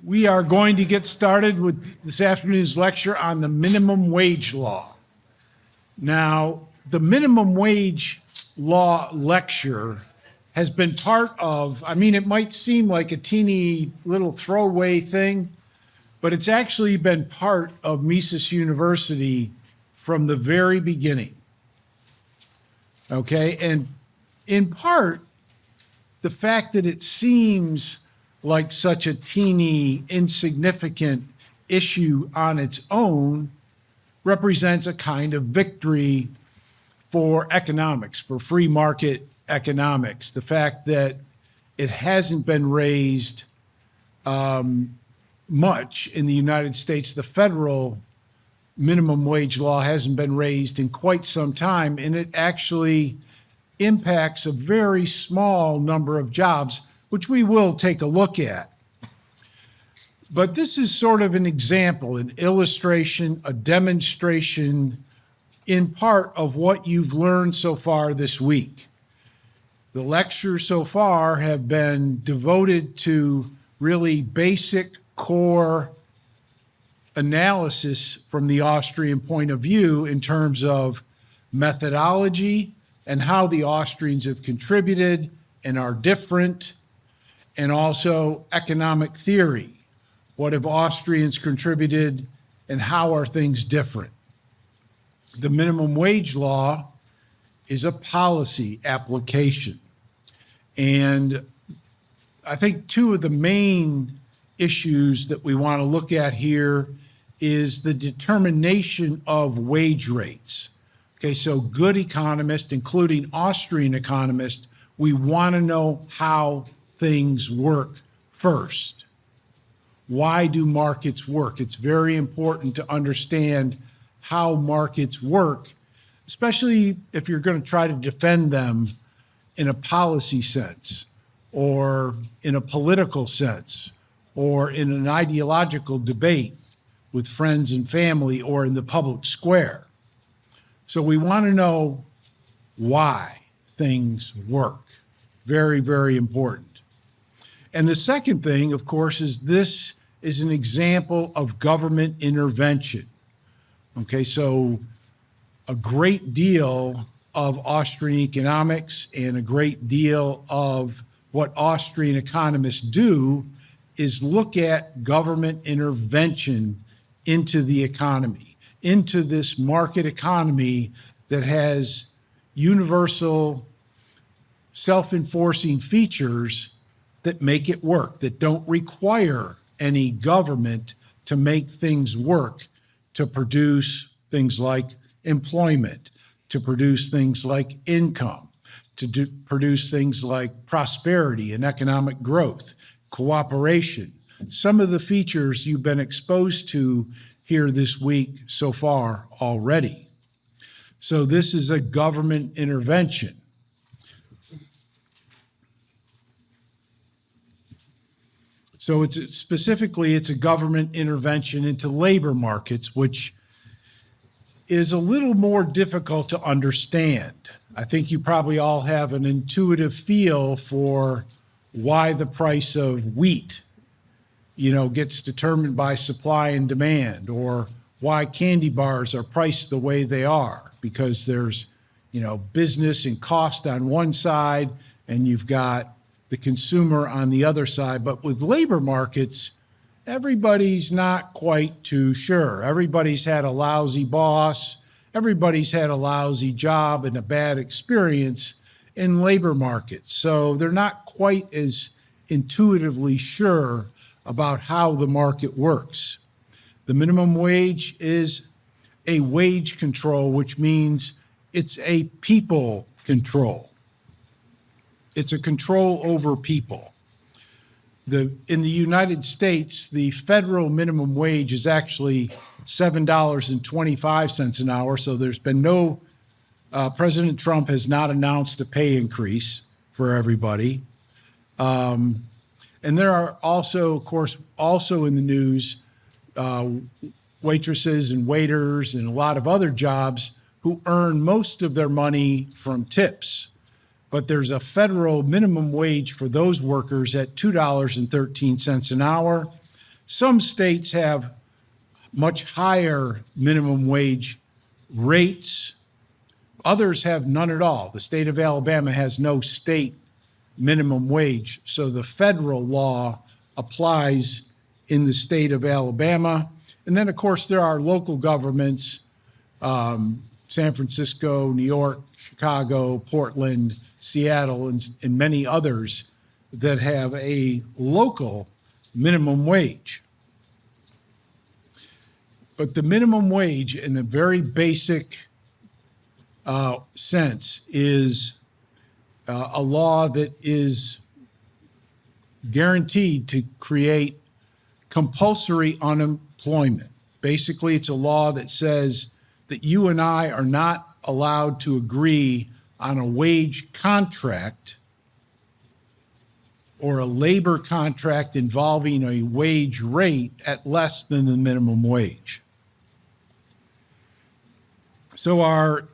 We are going to get started with this afternoon's lecture on the minimum wage law. Now, the minimum wage law lecture has been part of, it might seem like a teeny little throwaway thing, but it's actually been part of Mises University from the very beginning. Okay, and in part, the fact that it seems like such a teeny, insignificant issue on its own represents a kind of victory for economics, for free market economics. The fact that it hasn't been raised much in the United States, the federal minimum wage law hasn't been raised in quite some time, and it actually impacts a very small number of jobs, which we will take a look at. But this is sort of an example, an illustration, a demonstration in part of what you've learned so far this week. The lectures so far have been devoted to really basic core analysis from the Austrian point of view in terms of methodology and how the Austrians have contributed and are different, and also economic theory. What have Austrians contributed and how are things different? The minimum wage law is a policy application. And I think two of the main issues that we want to look at here is the determination of wage rates. Okay, so good economists, including Austrian economists, we want to know how things work first. Why do markets work? It's very important to understand how markets work, especially if you're going to try to defend them in a policy sense, or in a political sense, or in an ideological debate with friends and family, or in the public square. So we want to know why things work. Very, very important. And the second thing, of course, is this is an example of government intervention. Okay, so a great deal of Austrian economics and a great deal of what Austrian economists do is look at government intervention into the economy, into this market economy that has universal self-enforcing features that make it work, that don't require any government to make things work, to produce things like employment, to produce things like income, to produce things like prosperity and economic growth, cooperation. Some of the features you've been exposed to here this week so far already. So this is a government intervention. So it's a government intervention into labor markets, which is a little more difficult to understand. I think you probably all have an intuitive feel for why the price of wheat, gets determined by supply and demand, or why candy bars are priced the way they are, because there's, business and cost on one side, and you've got the consumer on the other side. But with labor markets, everybody's not quite too sure. Everybody's had a lousy boss. Everybody's had a lousy job and a bad experience in labor markets. So they're not quite as intuitively sure about how the market works. The minimum wage is a wage control, which means it's a people control. It's a control over people. In the United States, the federal minimum wage is actually $7.25 an hour. So there's been no, President Trump has not announced a pay increase for everybody. And there are also, of course, also in the news, waitresses and waiters and a lot of other jobs who earn most of their money from tips. But there's a federal minimum wage for those workers at $2.13 an hour. Some states have much higher minimum wage rates. Others have none at all. The state of Alabama has no state minimum wage. So the federal law applies in the state of Alabama. And then, of course, there are local governments, San Francisco, New York, Chicago, Portland, Seattle, and many others that have a local minimum wage. But the minimum wage, in a very basic sense, is a law that is guaranteed to create compulsory unemployment. Basically, it's a law that says that you and I are not allowed to agree on a wage contract or a labor contract involving a wage rate at less than the minimum wage. So our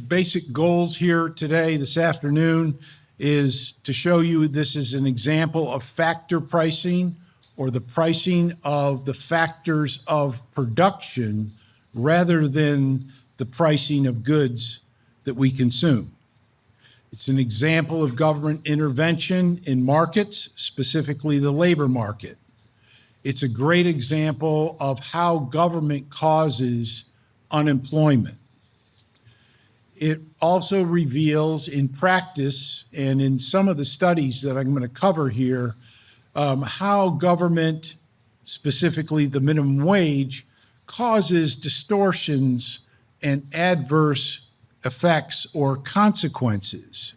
basic goals here today, this afternoon, is to show you this is an example of factor pricing, or the pricing of the factors of production rather than the pricing of goods that we consume. It's an example of government intervention in markets, specifically the labor market. It's a great example of how government causes unemployment. It also reveals in practice and in some of the studies that I'm going to cover here, how government, specifically the minimum wage, causes distortions and adverse effects or consequences.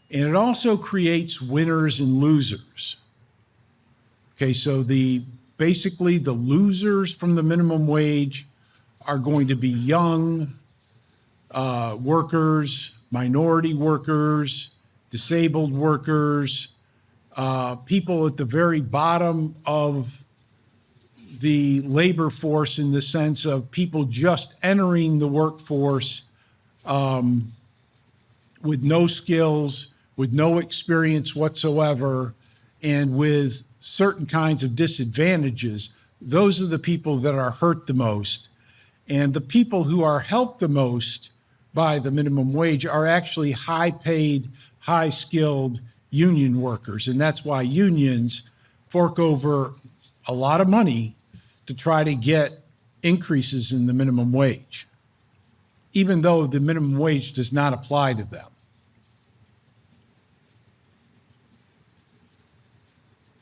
And it also creates winners and losers. Okay, so basically the losers from the minimum wage are going to be young workers, minority workers, disabled workers, people at the very bottom of the labor force, in the sense of people just entering the workforce with no skills, with no experience whatsoever, and with certain kinds of disadvantages. Those are the people that are hurt the most. And the people who are helped the most by the minimum wage are actually high-paid, high-skilled union workers. And that's why unions fork over a lot of money to try to get increases in the minimum wage, even though the minimum wage does not apply to them.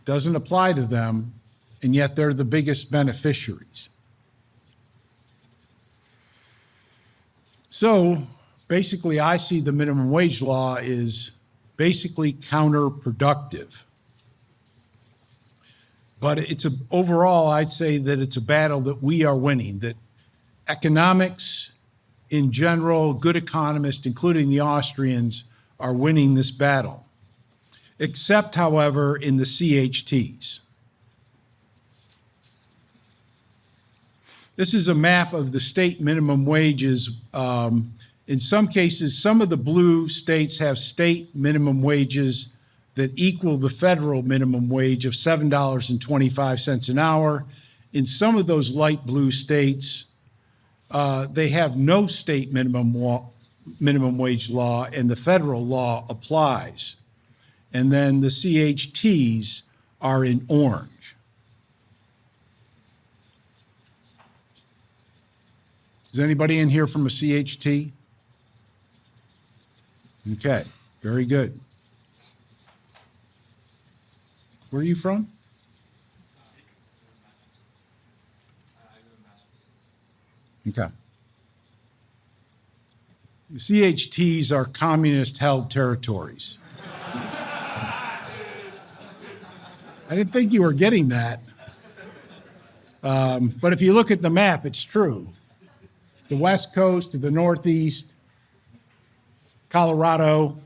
Doesn't apply to them, and yet they're the biggest beneficiaries. So basically, I see the minimum wage law is basically counterproductive. But overall, I'd say that it's a battle that we are winning, that economics in general, good economists, including the Austrians, are winning this battle. Except, however, in the CHTs. This is a map of the state minimum wages. In some cases, some of the blue states have state minimum wages that equal the federal minimum wage of $7.25 an hour. In some of those light blue states, they have no state minimum wage law, and the federal law applies. And then the CHTs are in orange. Is anybody in here from a CHT? Okay, very good. Where are you from? Okay. CHTs are communist-held territories. I didn't think you were getting that. But if you look at the map, it's true. The West Coast to the Northeast, Colorado.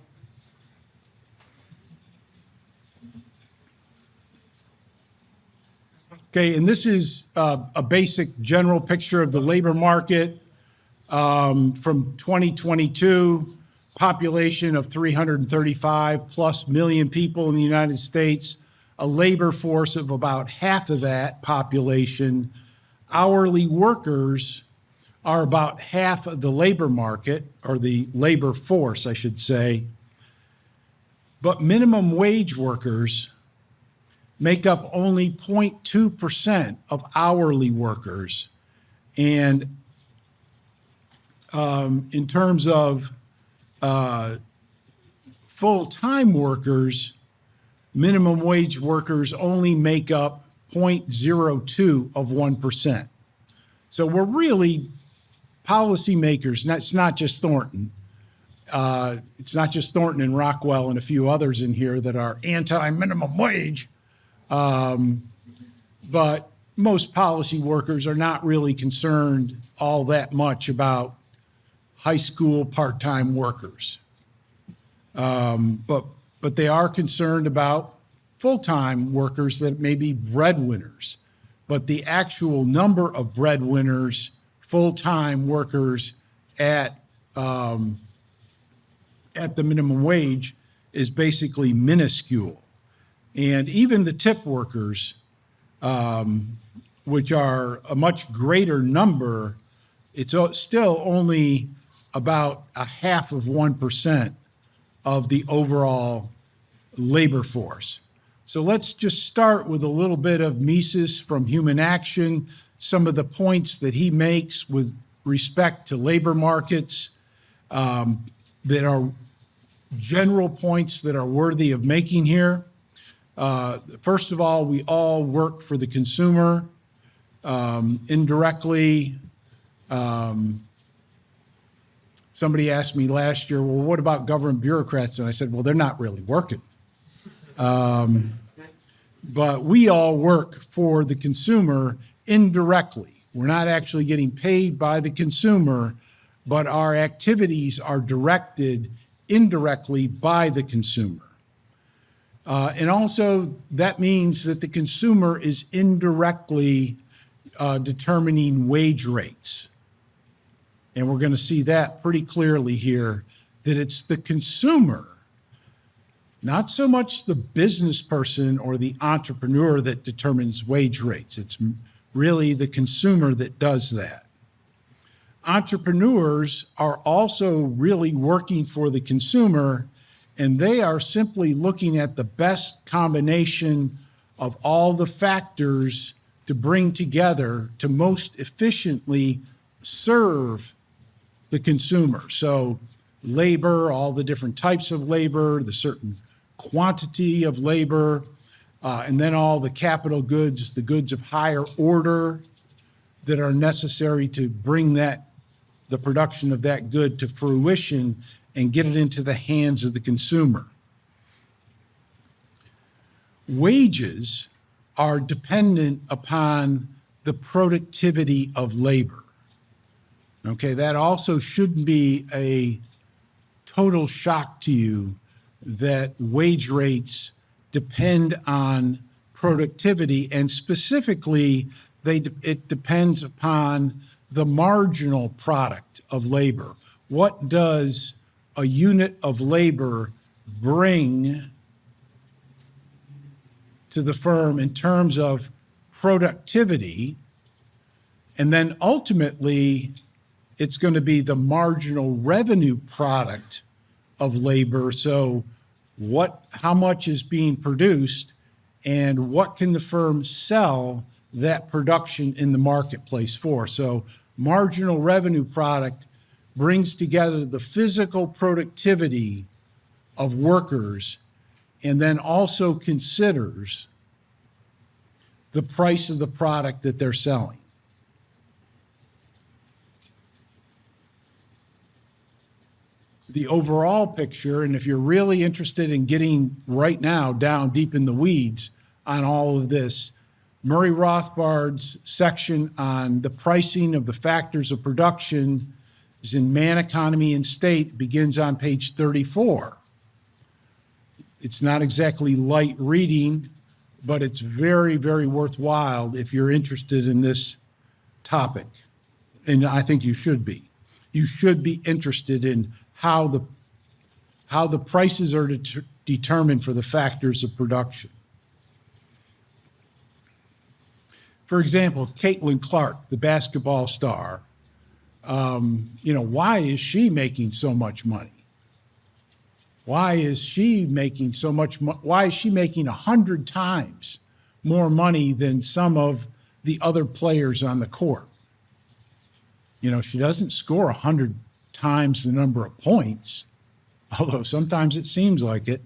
Okay, and this is a basic general picture of the labor market from 2022, population of 335 plus million people in the United States, a labor force of about half of that population. Hourly workers are about half of the labor market, or the labor force, I should say. But minimum wage workers make up only 0.2% of hourly workers. And in terms of full-time workers, minimum wage workers only make up 0.02 of 1%. So we're really policymakers, and it's not just Thornton. It's not just Thornton and Rockwell and a few others in here that are anti-minimum wage, but most policy workers are not really concerned all that much about high school part-time workers. But they are concerned about full-time workers that may be breadwinners. But the actual number of breadwinners, full-time workers at the minimum wage is basically minuscule. And even the tip workers, which are a much greater number, it's still only about 0.5% of the overall labor force. So let's just start with a little bit of Mises from Human Action, some of the points that he makes with respect to labor markets that are general points that are worthy of making here. First of all, we all work for the consumer indirectly. Somebody asked me last year, well, what about government bureaucrats? And I said, well, they're not really working. But we all work for the consumer indirectly. We're not actually getting paid by the consumer, but our activities are directed indirectly by the consumer. And also that means that the consumer is indirectly determining wage rates. And we're going to see that pretty clearly here, that it's the consumer, not so much the business person or the entrepreneur that determines wage rates. It's really the consumer that does that. Entrepreneurs are also really working for the consumer, and they are simply looking at the best combination of all the factors to bring together to most efficiently serve the consumer. So labor, all the different types of labor, the certain quantity of labor, and then all the capital goods, the goods of higher order that are necessary to bring the production of that good to fruition and get it into the hands of the consumer. Wages are dependent upon the productivity of labor. Okay, that also shouldn't be a total shock to you that wage rates depend on productivity, and specifically, it depends upon the marginal product of labor. What does a unit of labor bring to the firm in terms of productivity? And then ultimately, it's going to be the marginal revenue product of labor. So how much is being produced, and what can the firm sell that production in the marketplace for? So marginal revenue product brings together the physical productivity of workers and then also considers the price of the product that they're selling. The overall picture, and if you're really interested in getting right now down deep in the weeds on all of this, Murray Rothbard's section on the pricing of the factors of production is in Man, Economy, and State, begins on page 34. It's not exactly light reading, but it's very, very worthwhile if you're interested in this topic. And I think you should be. You should be interested in how the prices are determined for the factors of production. for example, Caitlin Clark, the basketball star, why is she making so much money? Why is she making so much? Why is she making 100 times more money than some of the other players on the court? She doesn't score 100 times the number of points, although sometimes it seems like it.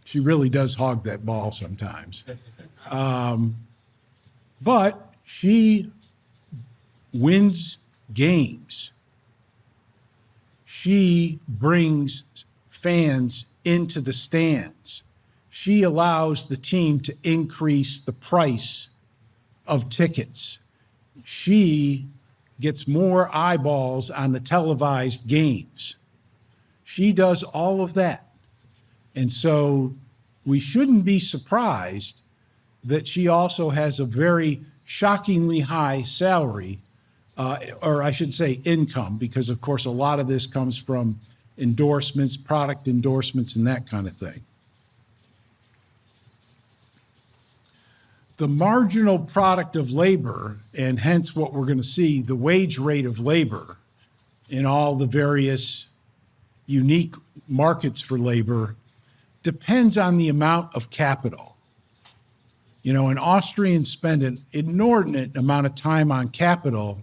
She really does hog that ball sometimes. But she wins games. She brings fans into the stands. She allows the team to increase the price of tickets. She gets more eyeballs on the televised games. She does all of that. And so we shouldn't be surprised that she also has a very shockingly high salary, or I should say income, because of course a lot of this comes from endorsements, product endorsements, and that kind of thing. The marginal product of labor, and hence what we're going to see, the wage rate of labor in all the various unique markets for labor, depends on the amount of capital. An Austrian spend an inordinate amount of time on capital,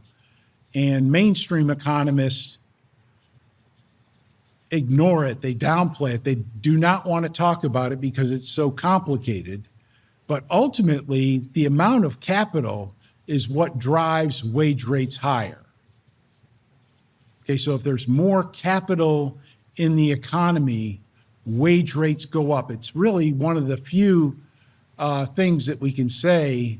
and mainstream economists ignore it, they downplay it, they do not want to talk about it because it's so complicated. But ultimately, the amount of capital is what drives wage rates higher. Okay, so if there's more capital in the economy, wage rates go up. It's really one of the few things that we can say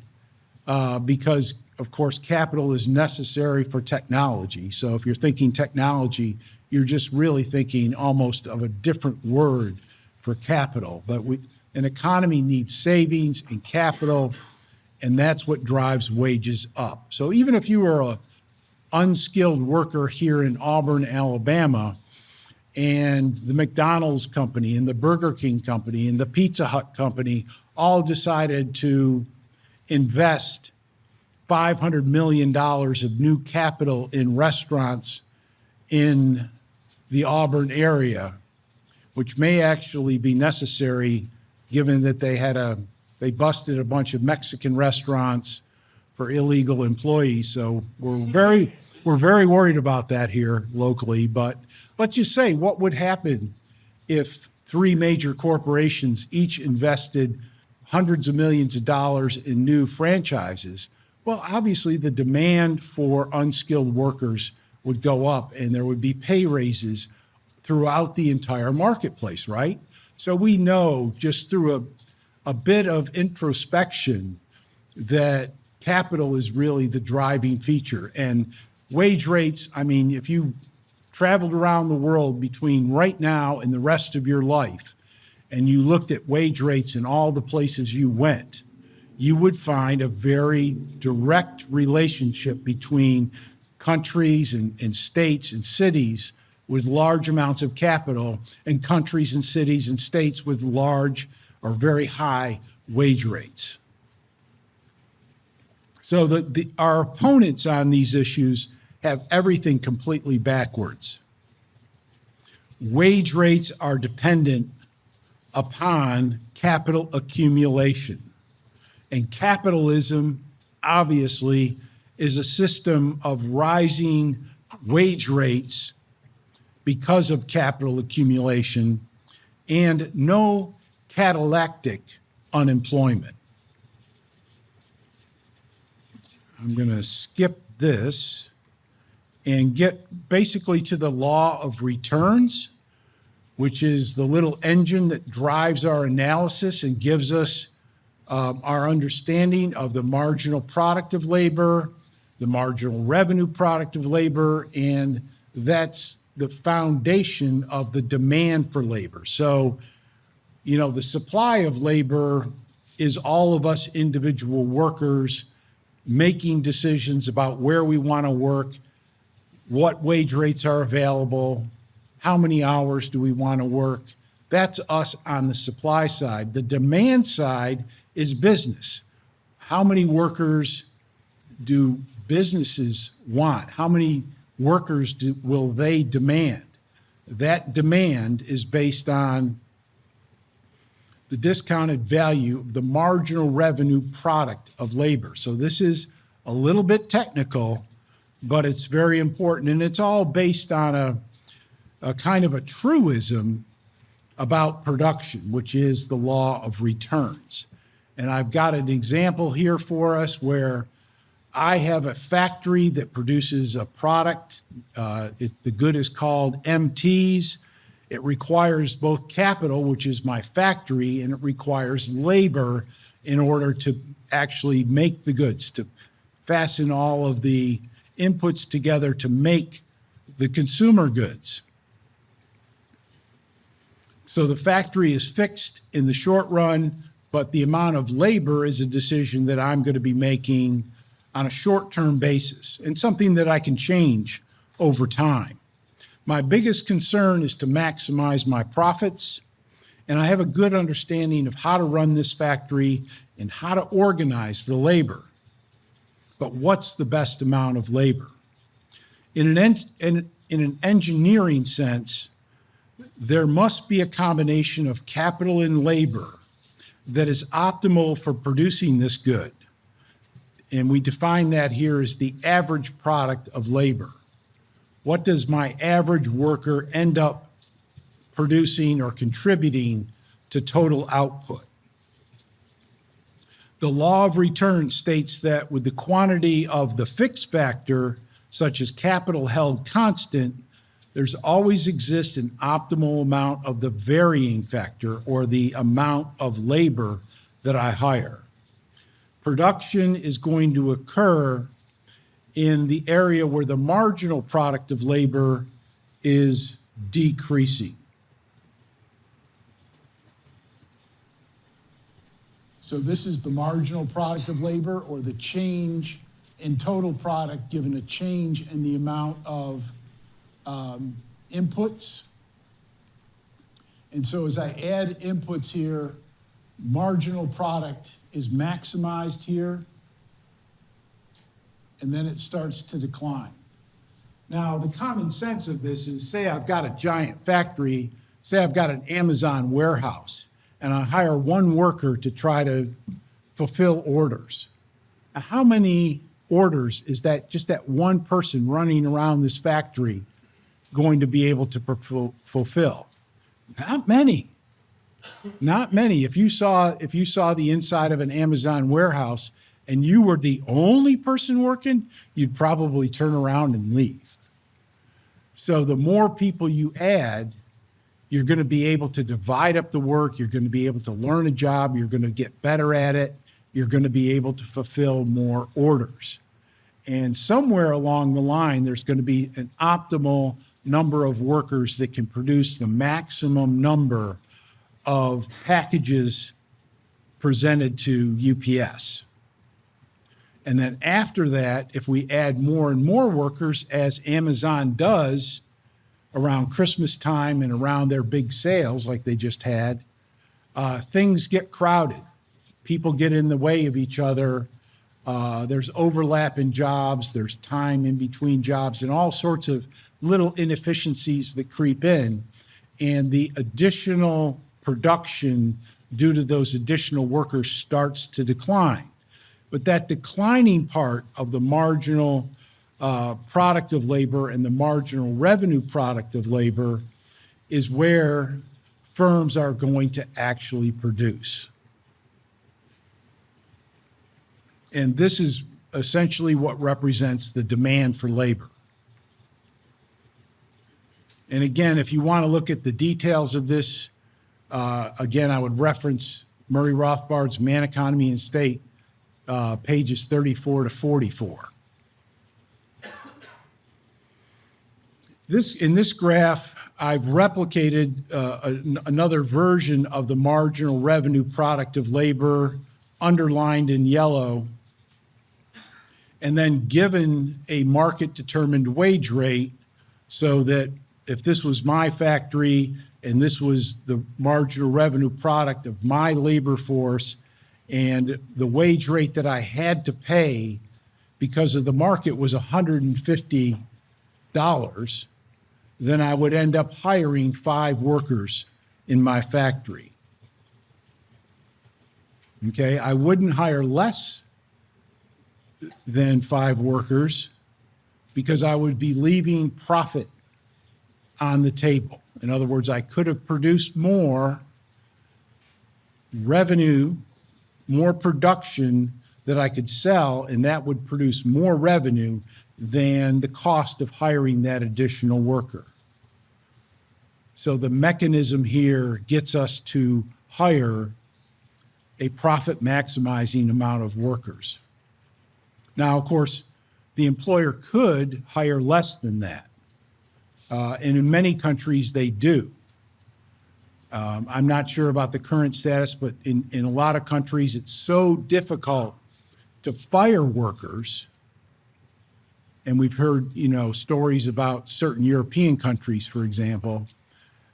because, of course, capital is necessary for technology. So if you're thinking technology, you're just really thinking almost of a different word for capital. But an economy needs savings and capital, and that's what drives wages up. So even if you are an unskilled worker here in Auburn, Alabama, and the McDonald's company and the Burger King company and the Pizza Hut company all decided to invest $500 million of new capital in restaurants in the Auburn area, which may actually be necessary given that they busted a bunch of Mexican restaurants for illegal employees. So we're very worried about that here locally. But let's just say, what would happen if three major corporations each invested hundreds of millions of dollars in new franchises? Well, obviously the demand for unskilled workers would go up and there would be pay raises throughout the entire marketplace, right? So we know just through a bit of introspection that capital is really the driving feature. And wage rates, if you traveled around the world between right now and the rest of your life, and you looked at wage rates in all the places you went, you would find a very direct relationship between countries and states and cities with large amounts of capital and countries and cities and states with large or very high wage rates. So our opponents on these issues have everything completely backwards. Wage rates are dependent upon capital accumulation. And capitalism, obviously, is a system of rising wage rates because of capital accumulation and no catalytic unemployment. I'm going to skip this and get basically to the law of returns, which is the little engine that drives our analysis and gives us our understanding of the marginal product of labor, the marginal revenue product of labor, and that's the foundation of the demand for labor. So, the supply of labor is all of us individual workers making decisions about where we want to work, what wage rates are available, how many hours do we want to work. That's us on the supply side. The demand side is business. How many workers do businesses want? How many workers will they demand? That demand is based on the discounted value of the marginal revenue product of labor. So this is a little bit technical, but it's very important. And it's all based on a kind of a truism about production, which is the law of returns. And I've got an example here for us where I have a factory that produces a product. The good is called MTs. It requires both capital, which is my factory, and it requires labor in order to actually make the goods, to fasten all of the inputs together to make the consumer goods. So the factory is fixed in the short run, but the amount of labor is a decision that I'm going to be making on a short-term basis and something that I can change over time. My biggest concern is to maximize my profits, and I have a good understanding of how to run this factory and how to organize the labor. But what's the best amount of labor? In an engineering sense, there must be a combination of capital and labor that is optimal for producing this good. And we define that here as the average product of labor. What does my average worker end up producing or contributing to total output? The law of return states that with the quantity of the fixed factor, such as capital held constant, there's always exists an optimal amount of the varying factor, or the amount of labor that I hire. Production is going to occur in the area where the marginal product of labor is decreasing. So this is the marginal product of labor, or the change in total product given a change in the amount of inputs. And so as I add inputs here, marginal product is maximized here, and then it starts to decline. Now, the common sense of this is, say I've got a giant factory, say I've got an Amazon warehouse, and I hire one worker to try to fulfill orders. Now, how many orders is that just that one person running around this factory going to be able to fulfill? Not many. Not many. If you saw the inside of an Amazon warehouse and you were the only person working, you'd probably turn around and leave. So the more people you add, you're going to be able to divide up the work. You're going to be able to learn a job. You're going to get better at it. You're going to be able to fulfill more orders. And somewhere along the line, there's going to be an optimal number of workers that can produce the maximum number of packages presented to UPS. And then after that, if we add more and more workers, as Amazon does around Christmas time and around their big sales like they just had, things get crowded. People get in the way of each other. There's overlap in jobs. There's time in between jobs and all sorts of little inefficiencies that creep in. And the additional production due to those additional workers starts to decline. But that declining part of the marginal product of labor and the marginal revenue product of labor is where firms are going to actually produce. And this is essentially what represents the demand for labor. And again, if you want to look at the details of this, again, I would reference Murray Rothbard's Man, Economy, and State, pages 34 to 44. In this graph, I've replicated another version of the marginal revenue product of labor, underlined in yellow, and then given a market-determined wage rate, so that if this was my factory and this was the marginal revenue product of my labor force and the wage rate that I had to pay because of the market was $150, then I would end up hiring 5 workers in my factory. Okay, I wouldn't hire less than 5 workers because I would be leaving profit on the table. In other words, I could have produced more revenue, more production that I could sell, and that would produce more revenue than the cost of hiring that additional worker. So the mechanism here gets us to hire a profit maximizing amount of workers. Now, of course, the employer could hire less than that. And in many countries, they do. I'm not sure about the current status, but in a lot of countries, it's so difficult to fire workers. And we've heard, stories about certain European countries, for example.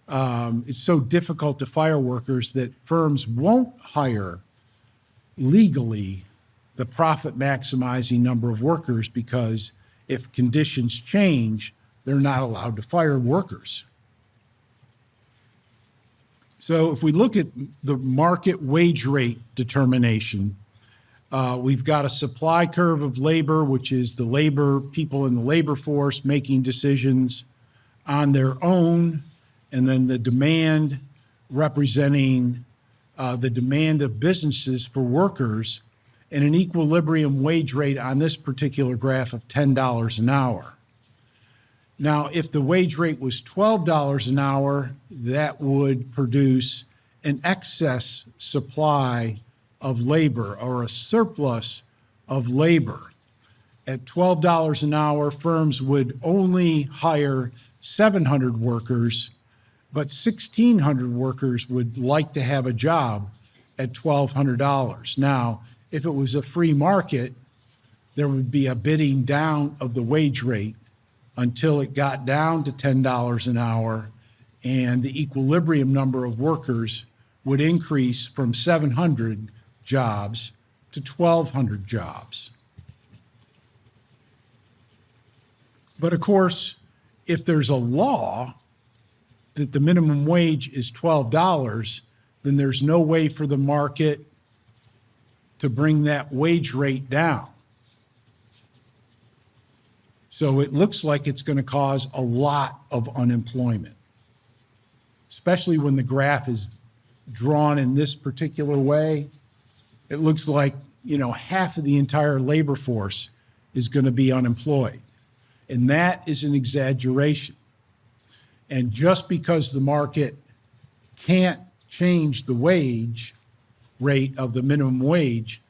It's so difficult to fire workers that firms won't hire legally the profit maximizing number of workers because if conditions change, they're not allowed to fire workers. So if we look at the market wage rate determination, we've got a supply curve of labor, which is the people in the labor force making decisions on their own, and then the demand representing the demand of businesses for workers, and an equilibrium wage rate on this particular graph of $10 an hour. Now, if the wage rate was $12 an hour, that would produce an excess supply of labor or a surplus of labor. At $12 an hour, firms would only hire 700 workers, but 1,600 workers would like to have a job at $1,200. Now, if it was a free market, there would be a bidding down of the wage rate until it got down to $10 an hour, and the equilibrium number of workers would increase from 700 jobs to 1,200 jobs. But of course, if there's a law that the minimum wage is $12, then there's no way for the market to bring that wage rate down. So it looks like it's going to cause a lot of unemployment, especially when the graph is drawn in this particular way. It looks like, half of the entire labor force is going to be unemployed. And that is an exaggeration. And just because the market can't change the wage rate of the minimum wage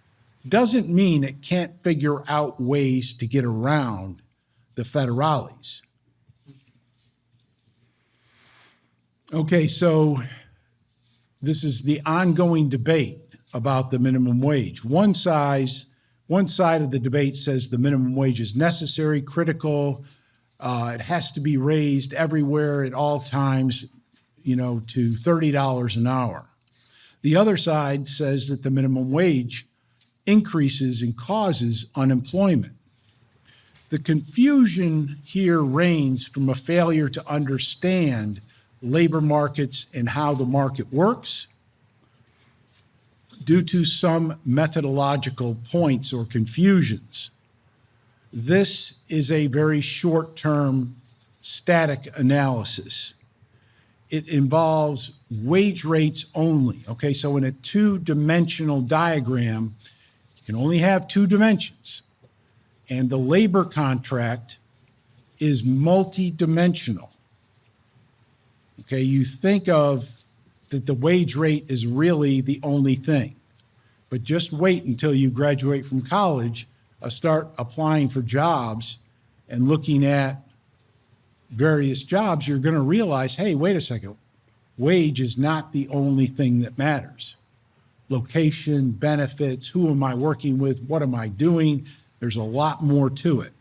doesn't mean it can't figure out ways to get around the federales. Okay, so this is the ongoing debate about the minimum wage. One side of the debate says the minimum wage is necessary, critical, it has to be raised everywhere at all times, to $30 an hour. The other side says that the minimum wage increases and causes unemployment. The confusion here reigns from a failure to understand labor markets and how the market works due to some methodological points or confusions. This is a very short-term static analysis. It involves wage rates only. Okay, so in a 2-dimensional diagram, you can only have 2 dimensions. And the labor contract is multi-dimensional. Okay, you think of that the wage rate is really the only thing. But just wait until you graduate from college, start applying for jobs and looking at various jobs, you're going to realize, hey, wait a second, wage is not the only thing that matters. Location, benefits, who am I working with, what am I doing? There's a lot more to it.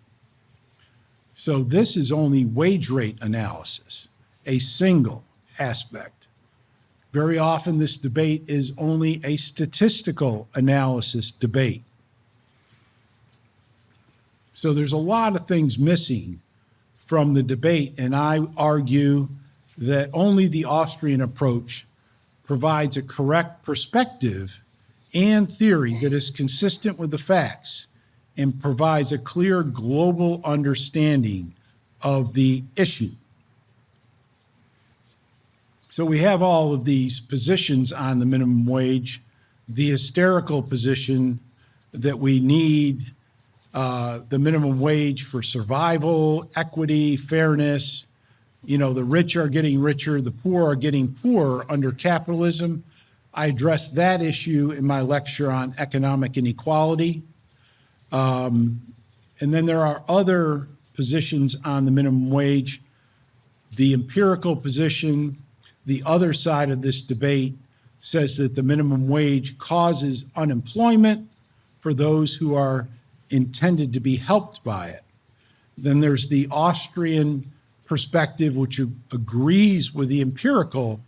So this is only wage rate analysis, a single aspect. Very often this debate is only a statistical analysis debate. So there's a lot of things missing from the debate, and I argue that only the Austrian approach provides a correct perspective and theory that is consistent with the facts and provides a clear global understanding of the issue. So we have all of these positions on the minimum wage, the hysterical position that we need the minimum wage for survival, equity, fairness. You know, the rich are getting richer, the poor are getting poorer under capitalism. I addressed that issue in my lecture on economic inequality. And then there are other positions on the minimum wage. The empirical position, the other side of this debate, says that the minimum wage causes unemployment for those who are intended to be helped by it. Then there's the Austrian perspective, which agrees with the empirical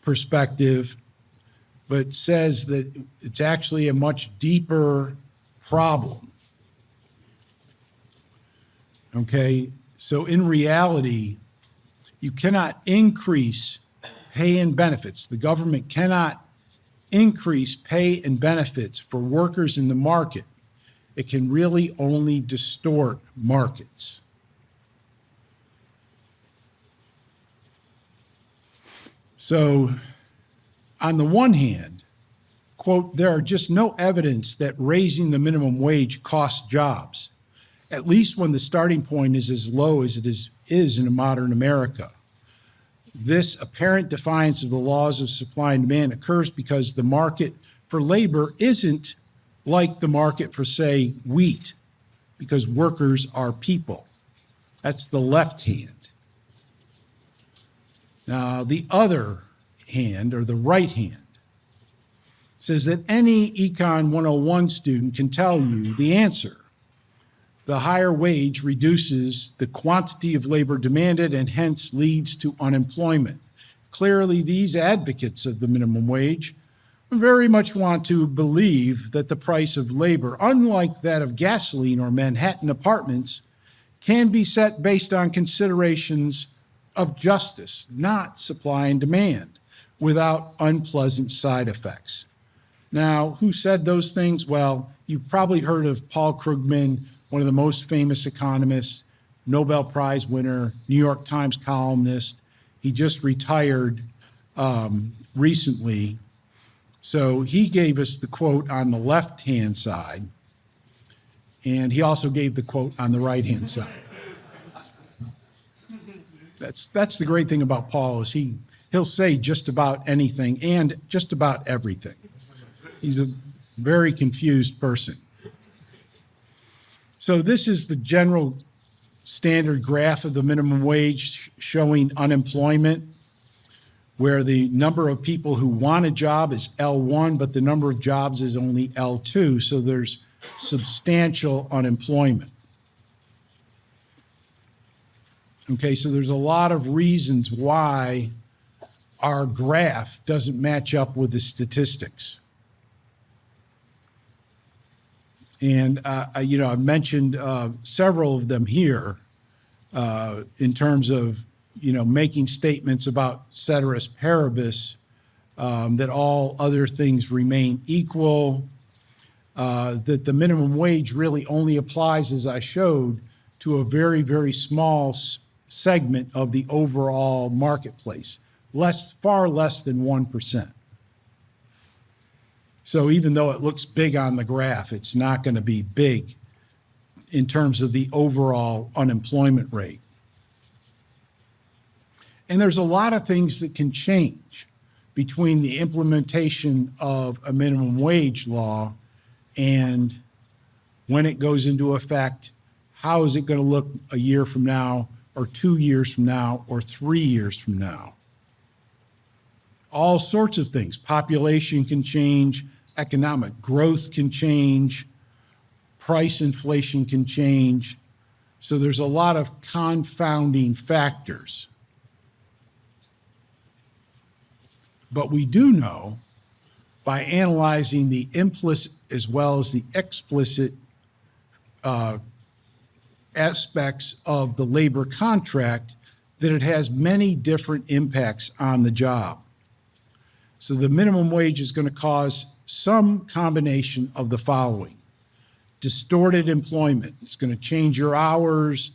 perspective, but says that it's actually a much deeper problem. Okay, so in reality, you cannot increase pay and benefits. The government cannot increase pay and benefits for workers in the market. It can really only distort markets. So, on the one hand, quote, there are just no evidence that raising the minimum wage costs jobs, at least when the starting point is as low as it is in modern America. This apparent defiance of the laws of supply and demand occurs because the market for labor isn't like the market for, say, wheat, because workers are people. That's the left hand. Now, the other hand, or the right hand, says that any Econ 101 student can tell you the answer. The higher wage reduces the quantity of labor demanded and hence leads to unemployment. Clearly, these advocates of the minimum wage very much want to believe that the price of labor, unlike that of gasoline or Manhattan apartments, can be set based on considerations of justice, not supply and demand, without unpleasant side effects. Now, who said those things? Well, you've probably heard of Paul Krugman, one of the most famous economists, Nobel Prize winner, New York Times columnist. He just retired recently. So he gave us the quote on the left-hand side, and he also gave the quote on the right-hand side. That's the great thing about Paul, is he'll say just about anything and just about everything. He's a very confused person. So this is the general standard graph of the minimum wage showing unemployment, where the number of people who want a job is L1, but the number of jobs is only L2, so there's substantial unemployment. Okay, so there's a lot of reasons why our graph doesn't match up with the statistics. And, I've mentioned several of them here in terms of, making statements about ceteris paribus, that all other things remain equal, that the minimum wage really only applies, as I showed, to a very, very small segment of the overall marketplace, far less than 1%. So even though it looks big on the graph, it's not going to be big in terms of the overall unemployment rate. And there's a lot of things that can change between the implementation of a minimum wage law and when it goes into effect. How is it going to look a year from now, or 2 years from now, or 3 years from now? All sorts of things. Population can change, economic growth can change, price inflation can change. So there's a lot of confounding factors. But we do know by analyzing the implicit as well as the explicit aspects of the labor contract that it has many different impacts on the job. So the minimum wage is going to cause some combination of the following. Distorted employment. It's going to change your hours,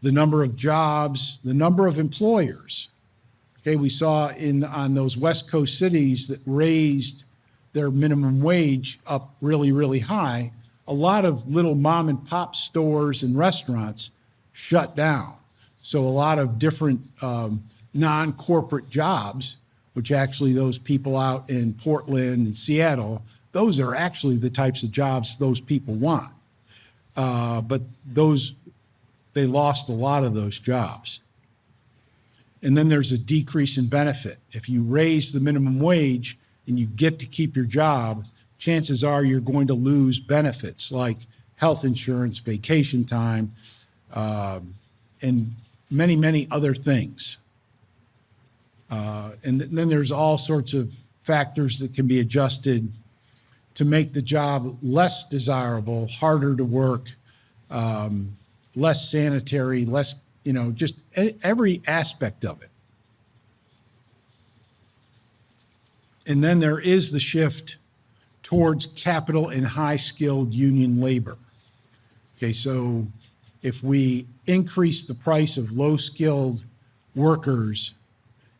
the number of jobs, the number of employers. Okay, we saw on those West Coast cities that raised their minimum wage up really, really high, a lot of little mom and pop stores and restaurants shut down. So a lot of different non-corporate jobs, which actually those people out in Portland and Seattle, those are actually the types of jobs those people want. But they lost a lot of those jobs. And then there's a decrease in benefit. If you raise the minimum wage and you get to keep your job, chances are you're going to lose benefits like health insurance, vacation time, and many, many other things. And then there's all sorts of factors that can be adjusted to make the job less desirable, harder to work, less sanitary, less, just every aspect of it. And then there is the shift towards capital and high-skilled union labor. Okay, so if we increase the price of low-skilled workers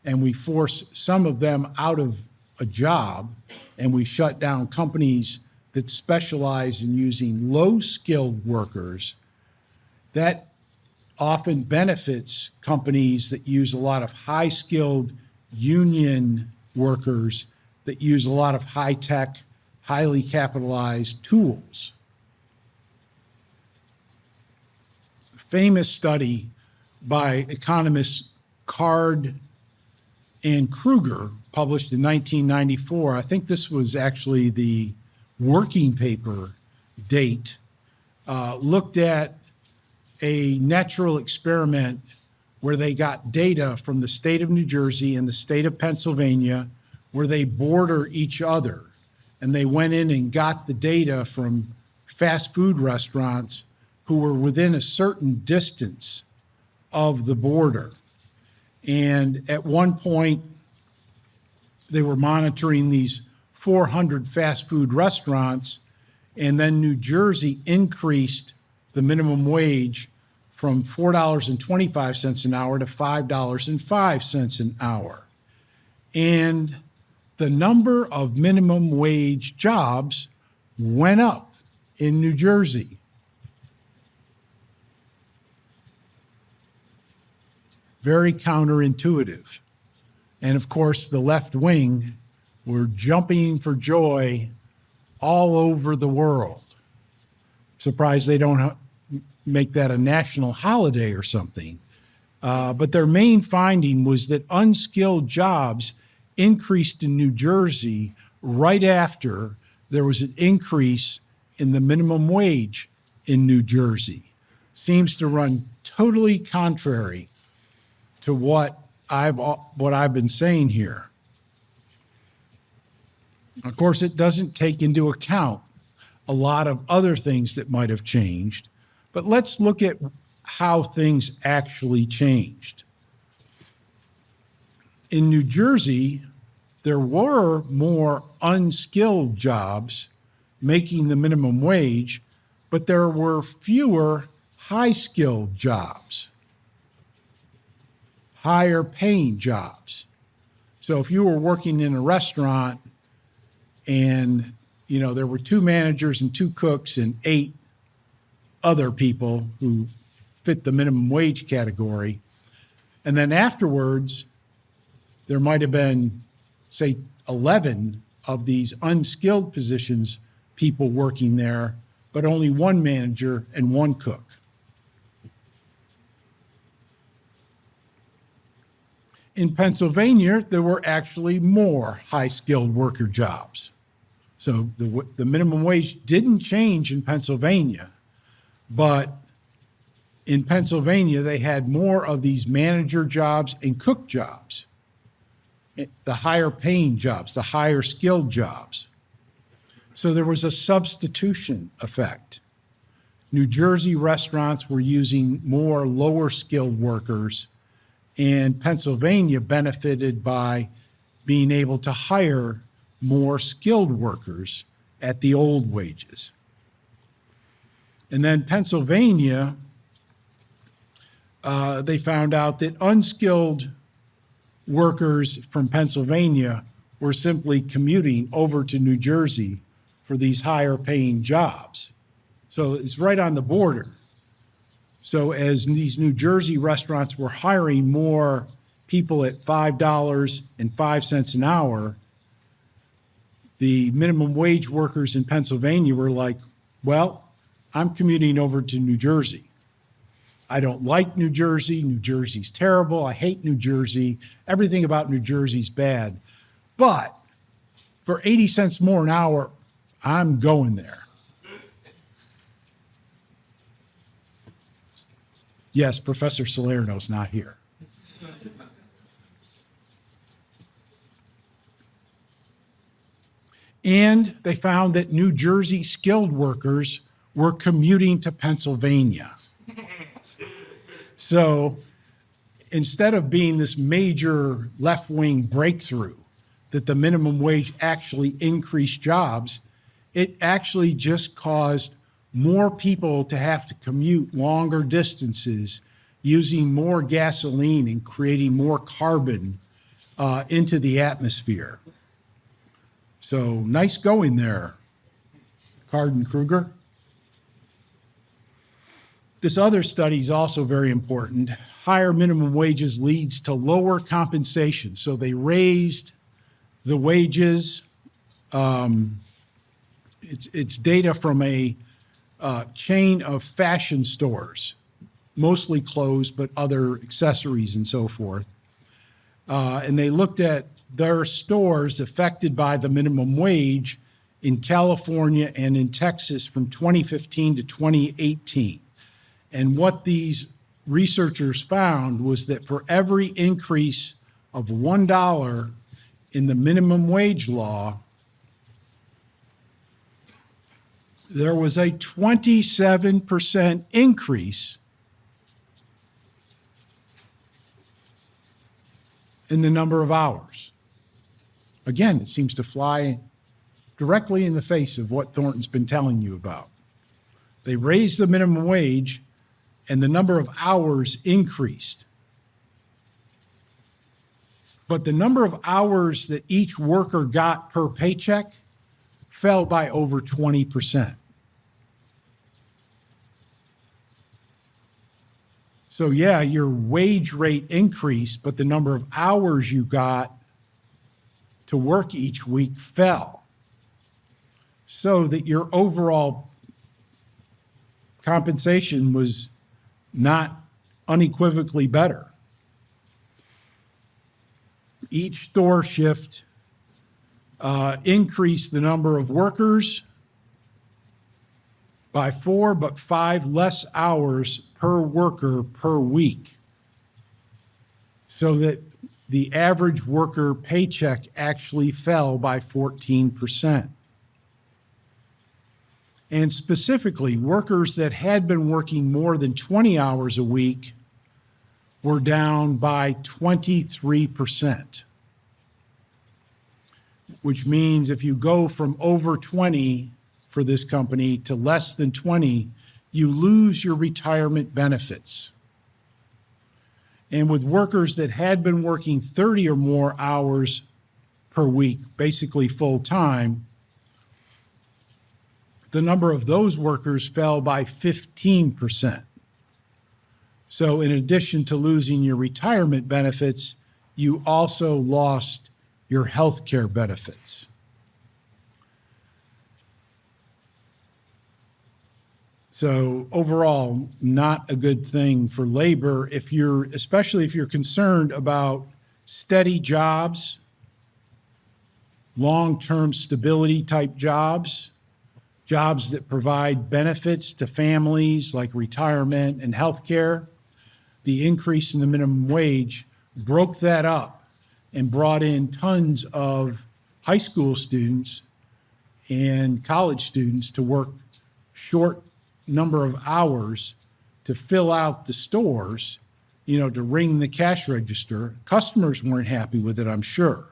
and we force some of them out of a job and we shut down companies that specialize in using low-skilled workers, that often benefits companies that use a lot of high-skilled union workers that use a lot of high-tech, highly capitalized tools. A famous study by economists Card and Kruger, published in 1994, I think this was actually the working paper date, looked at a natural experiment where they got data from the state of New Jersey and the state of Pennsylvania where they border each other. And they went in and got the data from fast food restaurants who were within a certain distance of the border. And at one point, they were monitoring these 400 fast food restaurants, and then New Jersey increased the minimum wage from $4.25 an hour to $5.05 an hour. And the number of minimum wage jobs went up in New Jersey. Very counterintuitive. And of course, the left wing were jumping for joy all over the world. Surprised they don't make that a national holiday or something. But their main finding was that unskilled jobs increased in New Jersey right after there was an increase in the minimum wage in New Jersey. Seems to run totally contrary to what I've been saying here. Of course, it doesn't take into account a lot of other things that might have changed, but let's look at how things actually changed. In New Jersey, there were more unskilled jobs making the minimum wage, but there were fewer high-skilled jobs, higher paying jobs. So if you were working in a restaurant and there were 2 managers and 2 cooks and 8 other people who fit the minimum wage category, and then afterwards there might have been, say, 11 of these unskilled positions, people working there, but only 1 manager and 1 cook. In Pennsylvania, there were actually more high-skilled worker jobs. So the minimum wage didn't change in Pennsylvania, but in Pennsylvania, they had more of these manager jobs and cook jobs. the higher paying jobs, the higher skilled jobs. So there was a substitution effect. New Jersey restaurants were using more lower skilled workers, and Pennsylvania benefited by being able to hire more skilled workers at the old wages. And then Pennsylvania, they found out that unskilled workers from Pennsylvania were simply commuting over to New Jersey for these higher paying jobs. So it's right on the border. So as these New Jersey restaurants were hiring more people at $5.05 an hour, the minimum wage workers in Pennsylvania were like, well, I'm commuting over to New Jersey. I don't like New Jersey. New Jersey's terrible. I hate New Jersey. Everything about New Jersey's bad. But for 80 cents more an hour, I'm going there. Yes, Professor Salerno's not here. And they found that New Jersey skilled workers were commuting to Pennsylvania. So instead of being this major left-wing breakthrough that the minimum wage actually increased jobs, it actually just caused more people to have to commute longer distances using more gasoline and creating more carbon into the atmosphere. So nice going there, Carden Kruger. This other study is also very important. Higher minimum wages leads to lower compensation. So they raised the wages. It's data from a chain of fashion stores, mostly clothes, but other accessories and so forth. And they looked at their stores affected by the minimum wage in California and in Texas from 2015 to 2018. And what these researchers found was that for every increase of $1 in the minimum wage law, there was a 27% increase in the number of hours. Again, it seems to fly directly in the face of what Thornton's been telling you about. They raised the minimum wage and the number of hours increased. But the number of hours that each worker got per paycheck fell by over 20%. So yeah, your wage rate increased, but the number of hours you got to work each week fell. So that your overall compensation was not unequivocally better. Each store shift increased the number of workers by 4, but 5 less hours per worker per week, so that the average worker paycheck actually fell by 14%. And specifically, workers that had been working more than 20 hours a week were down by 23%, which means if you go from over 20 for this company to less than 20, you lose your retirement benefits. And with workers that had been working 30 or more hours per week, basically full time, the number of those workers fell by 15%. So in addition to losing your retirement benefits, you also lost your health care benefits. So overall, not a good thing for labor especially if you're concerned about steady jobs, long-term stability type jobs, jobs that provide benefits to families like retirement and health care. The increase in the minimum wage broke that up and brought in tons of high school students and college students to work short number of hours to fill out the stores, to ring the cash register. Customers weren't happy with it, I'm sure.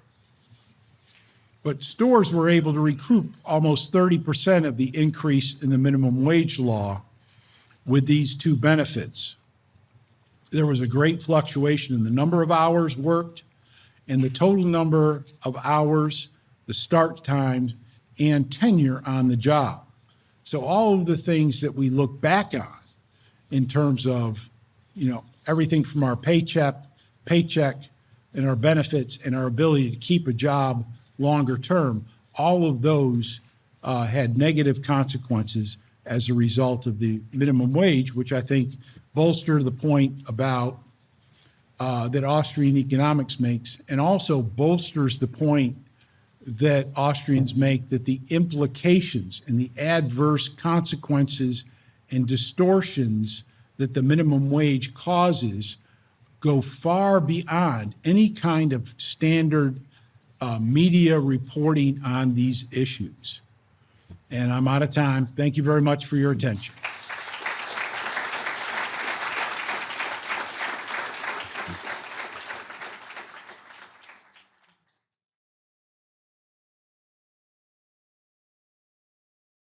But stores were able to recoup almost 30% of the increase in the minimum wage law with these two benefits. There was a great fluctuation in the number of hours worked and the total number of hours, the start time, and tenure on the job. So all of the things that we look back on in terms of, everything from our paycheck, and our benefits and our ability to keep a job longer term, all of those had negative consequences as a result of the minimum wage, which I think bolster the point about that Austrian economics makes, and also bolsters the point that Austrians make that the implications and the adverse consequences and distortions that the minimum wage causes go far beyond any kind of standard media reporting on these issues. And I'm out of time. Thank you very much for your attention.